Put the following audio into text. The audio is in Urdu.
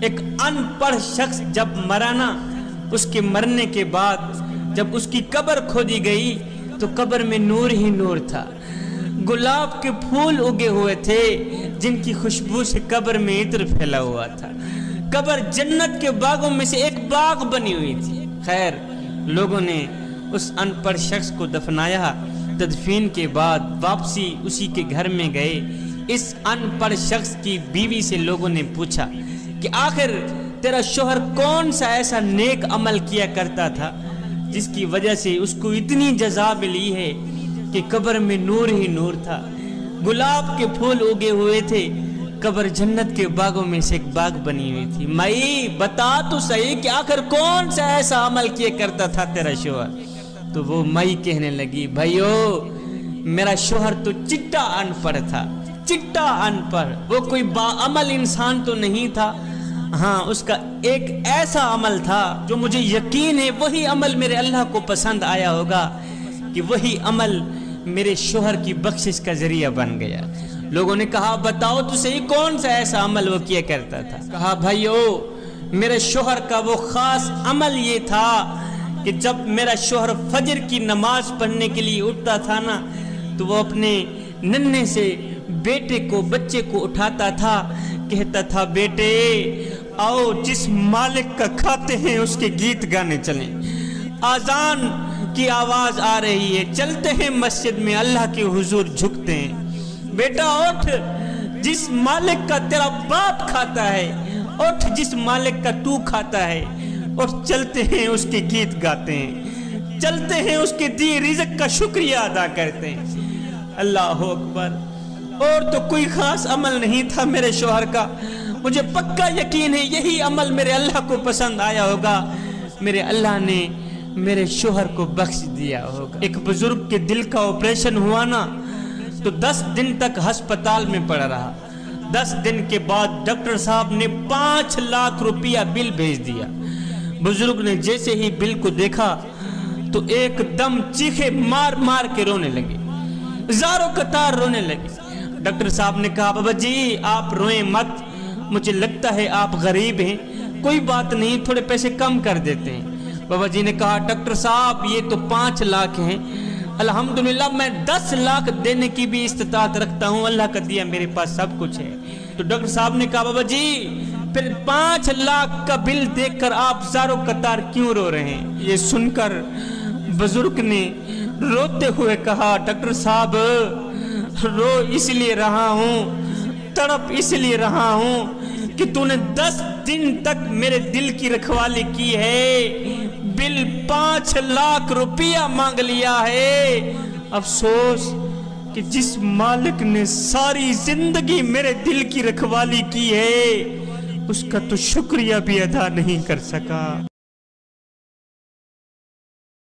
ایک انپڑھ شخص جب مرا نا، اس کے مرنے کے بعد جب اس کی قبر کھودی گئی تو قبر میں نور ہی نور تھا، گلاب کے پھول اگے ہوئے تھے جن کی خوشبو سے قبر میں عطر پھیلا ہوا تھا، قبر جنت کے باغوں میں سے ایک باغ بنی ہوئی تھی۔ خیر، لوگوں نے اس انپڑھ شخص کو دفنایا، تدفین کے بعد واپسی اسی کے گھر میں گئے۔ اس انپڑھ شخص کی بیوی سے لوگوں نے پوچھا کہ آخر تیرا شوہر کون سا ایسا نیک عمل کیا کرتا تھا جس کی وجہ سے اس کو اتنی جزا ملی ہے کہ قبر میں نور ہی نور تھا، گلاب کے پھول اگے ہوئے تھے، قبر جنت کے باغوں میں سے ایک باغ بنی ہوئی تھی۔ مائی بتا تو صحیح کہ آخر کون سا ایسا عمل کیا کرتا تھا تیرا شوہر؟ تو وہ مائی کہنے لگی، بھائیو میرا شوہر تو چٹا ان پڑھ تھا، چٹا ان پڑھ، وہ کوئی با عمل انسان تو نہیں تھا، ہاں اس کا ایک ایسا عمل تھا جو مجھے یقین ہے وہی عمل میرے اللہ کو پسند آیا ہوگا کہ وہی عمل میرے شوہر کی بخشش کا ذریعہ بن گیا۔ لوگوں نے کہا بتاؤ تو صحیح کون سا ایسا عمل وہ کیا کرتا تھا؟ کہا بھائیو میرے شوہر کا وہ خاص عمل یہ تھا کہ جب میرا شوہر فجر کی نماز پڑھنے کے لیے اٹھتا تھا نا تو وہ اپنے ننھے سے بیٹے کو، بچے کو اٹھاتا تھا، کہتا تھا بیٹے آؤ جس مالک کا کھاتے ہیں اس کے گیت گانے چلیں، آذان کی آواز آ رہی ہے، چلتے ہیں مسجد میں اللہ کے حضور جھکتے ہیں، بیٹا اٹھ جس مالک کا تیرا باپ کھاتا ہے، اٹھ جس مالک کا تو کھاتا ہے، اور چلتے ہیں اس کے گیت گاتے ہیں، چلتے ہیں اس کے دی رزق کا شکریہ ادا کرتے ہیں۔ اللہ اکبر۔ اور تو کوئی خاص عمل نہیں تھا میرے شوہر کا، مجھے پکا یقین ہے یہی عمل میرے اللہ کو پسند آیا ہوگا، میرے اللہ نے میرے شوہر کو بخش دیا ہوگا۔ ایک بزرگ کے دل کا آپریشن ہوا نا تو 10 دن تک ہسپتال میں پڑا رہا، 10 دن کے بعد ڈاکٹر صاحب نے 5 لاکھ روپیہ بل بھیج دیا۔ بزرگ نے جیسے ہی بل کو دیکھا تو ایک دم چیخے مار مار کے رونے لگے، زاروں قطار رونے لگے۔ ڈاکٹر صاحب نے کہا بابا جی آپ روئیں مت، مجھے لگتا ہے آپ غریب ہیں، کوئی بات نہیں تھوڑے پیسے کم کر دیتے ہیں۔ بابا جی نے کہا ڈاکٹر صاحب یہ تو 5 لاکھ ہیں، الحمدللہ میں 10 لاکھ دینے کی بھی استطاعت رکھتا ہوں، اللہ کا دیا میرے پاس سب کچھ ہے۔ تو ڈاکٹر صاحب نے کہا بابا جی پھر 5 لاکھ کا بل دیکھ کر آپ زاروں قطار کیوں رو رہے ہیں؟ یہ سن کر بزرگ نے روتے ہوئے کہا ڈاکٹر صاحب رو اس لیے رہا ہوں، تڑپ اس لیے رہا ہوں کہ تو نے 10 دن تک میرے دل کی رکھوالی کی ہے، بل 5 لاکھ روپیہ مانگ لیا ہے، افسوس کہ جس مالک نے ساری زندگی میرے دل کی رکھوالی کی ہے اس کا تو شکریہ بھی ادا نہیں کر سکا۔